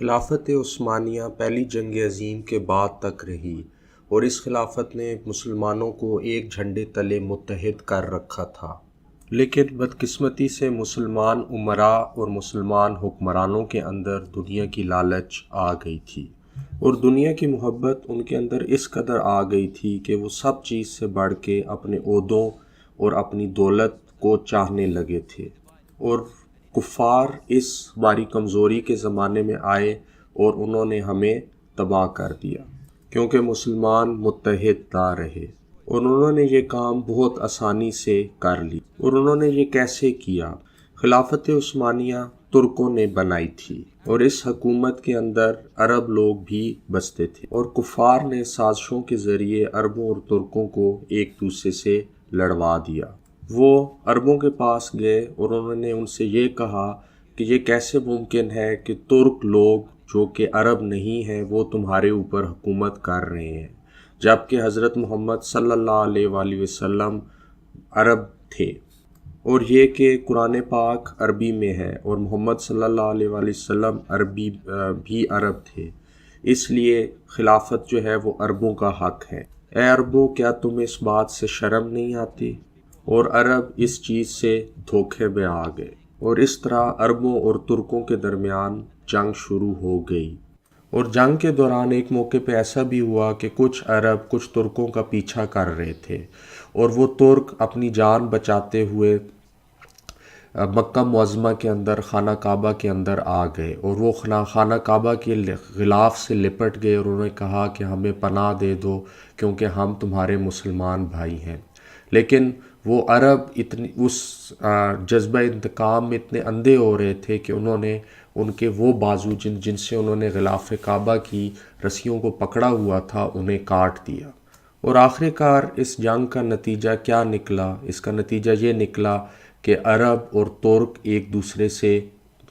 خلافت عثمانیہ پہلی جنگ عظیم کے بعد تک رہی اور اس خلافت نے مسلمانوں کو ایک جھنڈے تلے متحد کر رکھا تھا، لیکن بدقسمتی سے مسلمان امراء اور مسلمان حکمرانوں کے اندر دنیا کی لالچ آ گئی تھی، اور دنیا کی محبت ان کے اندر اس قدر آ گئی تھی کہ وہ سب چیز سے بڑھ کے اپنے عہدوں اور اپنی دولت کو چاہنے لگے تھے۔ اور کفار اس ہماری کمزوری کے زمانے میں آئے اور انہوں نے ہمیں تباہ کر دیا، کیونکہ مسلمان متحد نہ رہے، اور انہوں نے یہ کام بہت آسانی سے کر لی۔ اور انہوں نے یہ کیسے کیا؟ خلافت عثمانیہ ترکوں نے بنائی تھی، اور اس حکومت کے اندر عرب لوگ بھی بستے تھے، اور کفار نے سازشوں کے ذریعے عربوں اور ترکوں کو ایک دوسرے سے لڑوا دیا۔ وہ عربوں کے پاس گئے اور انہوں نے ان سے یہ کہا کہ یہ کیسے ممکن ہے کہ ترک لوگ جو کہ عرب نہیں ہیں وہ تمہارے اوپر حکومت کر رہے ہیں، جبکہ حضرت محمد صلی اللہ علیہ وآلہ وسلم عرب تھے، اور یہ کہ قرآن پاک عربی میں ہے اور محمد صلی اللہ علیہ وآلہ وسلم عربی بھی عرب تھے، اس لیے خلافت جو ہے وہ عربوں کا حق ہے۔ اے عربوں، کیا تمہیں اس بات سے شرم نہیں آتی؟ اور عرب اس چیز سے دھوکے میں آ گئے، اور اس طرح عربوں اور ترکوں کے درمیان جنگ شروع ہو گئی۔ اور جنگ کے دوران ایک موقع پہ ایسا بھی ہوا کہ کچھ عرب کچھ ترکوں کا پیچھا کر رہے تھے، اور وہ ترک اپنی جان بچاتے ہوئے مکہ معظمہ کے اندر خانہ کعبہ کے اندر آ گئے، اور وہ خانہ کعبہ کے غلاف سے لپٹ گئے اور انہوں نے کہا کہ ہمیں پناہ دے دو کیونکہ ہم تمہارے مسلمان بھائی ہیں۔ لیکن وہ عرب اس جذبہ انتقام میں اتنے اندھے ہو رہے تھے کہ انہوں نے ان کے وہ بازو جن سے انہوں نے غلاف کعبہ کی رسیوں کو پکڑا ہوا تھا انہیں کاٹ دیا۔ اور آخر کار اس جنگ کا نتیجہ کیا نکلا؟ اس کا نتیجہ یہ نکلا کہ عرب اور ترک ایک دوسرے سے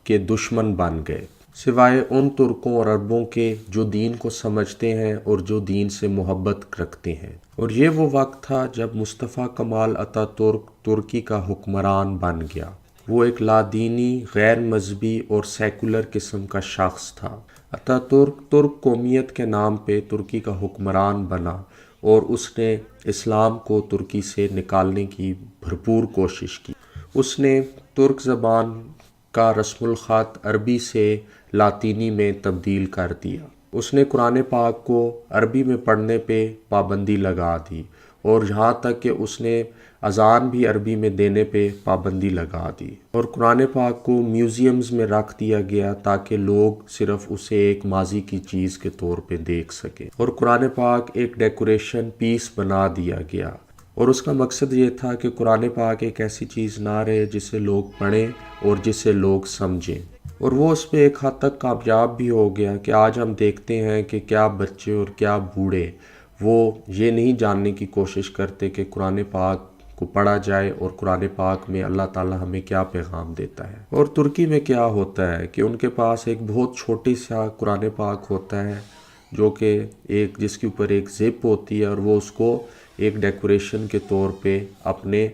کے دشمن بن گئے، سوائے ان ترکوں اور عربوں کے جو دین کو سمجھتے ہیں اور جو دین سے محبت رکھتے ہیں۔ اور یہ وہ وقت تھا جب مصطفیٰ کمال اتا ترک ترکی کا حکمران بن گیا۔ وہ ایک لادینی، غیر مذہبی اور سیکولر قسم کا شخص تھا۔ اتا ترک ترک قومیت کے نام پہ ترکی کا حکمران بنا، اور اس نے اسلام کو ترکی سے نکالنے کی بھرپور کوشش کی۔ اس نے ترک زبان کا رسم الخط عربی سے لاطینی میں تبدیل کر دیا۔ اس نے قرآن پاک کو عربی میں پڑھنے پہ پابندی لگا دی، اور یہاں تک کہ اس نے اذان بھی عربی میں دینے پہ پابندی لگا دی، اور قرآن پاک کو میوزیمز میں رکھ دیا گیا تاکہ لوگ صرف اسے ایک ماضی کی چیز کے طور پہ دیکھ سکیں، اور قرآن پاک ایک ڈیکوریشن پیس بنا دیا گیا۔ اور اس کا مقصد یہ تھا کہ قرآن پاک ایک ایسی چیز نہ رہے جسے لوگ پڑھیں اور جسے لوگ سمجھیں، اور وہ اس پہ ایک حد تک کامیاب بھی ہو گیا کہ آج ہم دیکھتے ہیں کہ کیا بچے اور کیا بوڑھے وہ یہ نہیں جاننے کی کوشش کرتے کہ قرآن پاک کو پڑھا جائے اور قرآن پاک میں اللہ تعالیٰ ہمیں کیا پیغام دیتا ہے۔ اور ترکی میں کیا ہوتا ہے کہ ان کے پاس ایک بہت چھوٹی سا قرآن پاک ہوتا ہے جو کہ جس کے اوپر ایک زپ ہوتی ہے، اور وہ اس کو ایک ڈیکوریشن کے طور پہ اپنے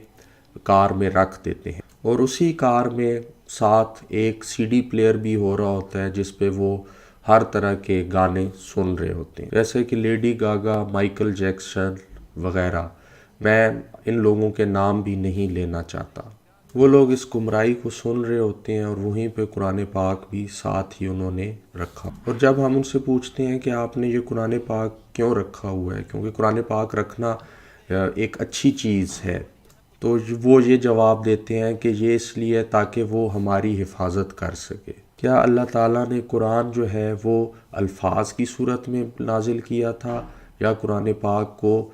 کار میں رکھ دیتے ہیں، اور اسی کار میں ساتھ ایک سی ڈی پلیئر بھی ہو رہا ہوتا ہے جس پہ وہ ہر طرح کے گانے سن رہے ہوتے ہیں، جیسے کہ لیڈی گاگا، مائیکل جیکسن وغیرہ۔ میں ان لوگوں کے نام بھی نہیں لینا چاہتا۔ وہ لوگ اس گمراہی کو سن رہے ہوتے ہیں، اور وہیں پہ قرآن پاک بھی ساتھ ہی انہوں نے رکھا۔ اور جب ہم ان سے پوچھتے ہیں کہ آپ نے یہ قرآن پاک کیوں رکھا ہوا ہے، کیونکہ قرآن پاک رکھنا ایک اچھی چیز ہے، تو وہ یہ جواب دیتے ہیں کہ یہ اس لیے تاکہ وہ ہماری حفاظت کر سکے۔ کیا اللہ تعالیٰ نے قرآن جو ہے وہ الفاظ کی صورت میں نازل کیا تھا، یا قرآن پاک کو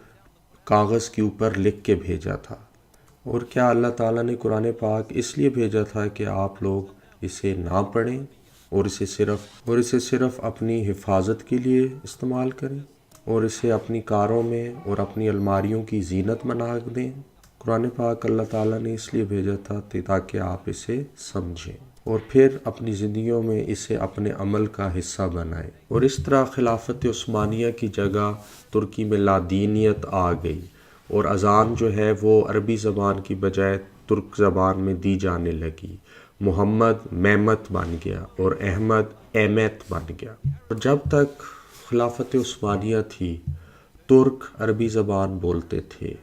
کاغذ کے اوپر لکھ کے بھیجا تھا؟ اور کیا اللہ تعالیٰ نے قرآن پاک اس لیے بھیجا تھا کہ آپ لوگ اسے نہ پڑھیں اور اسے صرف اپنی حفاظت کے لیے استعمال کریں، اور اسے اپنی کاروں میں اور اپنی الماریوں کی زینت بنا دیں؟ قرآن پاک اللہ تعالیٰ نے اس لیے بھیجا تھا تاکہ آپ اسے سمجھیں اور پھر اپنی زندگیوں میں اسے اپنے عمل کا حصہ بنائیں۔ اور اس طرح خلافت عثمانیہ کی جگہ ترکی میں لادینیت آ گئی، اور اذان جو ہے وہ عربی زبان کی بجائے ترک زبان میں دی جانے لگی، محمد مہمت بن گیا اور احمد احمد بن گیا۔ اور جب تک خلافت عثمانیہ تھی ترک عربی زبان بولتے تھے،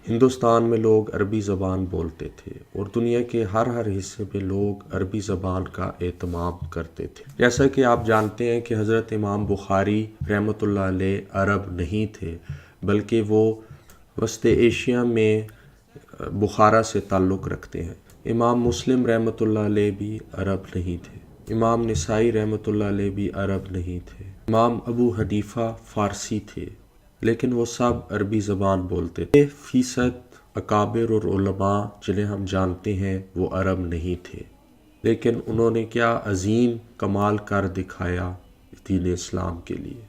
ہندوستان میں لوگ عربی زبان بولتے تھے، اور دنیا کے ہر حصے میں لوگ عربی زبان کا اہتمام کرتے تھے۔ جیسا کہ آپ جانتے ہیں کہ حضرت امام بخاری رحمۃ اللہ علیہ عرب نہیں تھے، بلکہ وہ وسط ایشیا میں بخارا سے تعلق رکھتے ہیں۔ امام مسلم رحمۃ اللہ علیہ بھی عرب نہیں تھے، امام نسائی رحمۃ اللہ علیہ بھی عرب نہیں تھے، امام ابو حنیفہ فارسی تھے، لیکن وہ سب عربی زبان بولتے تھے۔ 1% اکابر اور علماء جنہیں ہم جانتے ہیں وہ عرب نہیں تھے، لیکن انہوں نے کیا عظیم کمال کر دکھایا دین اسلام کے لیے۔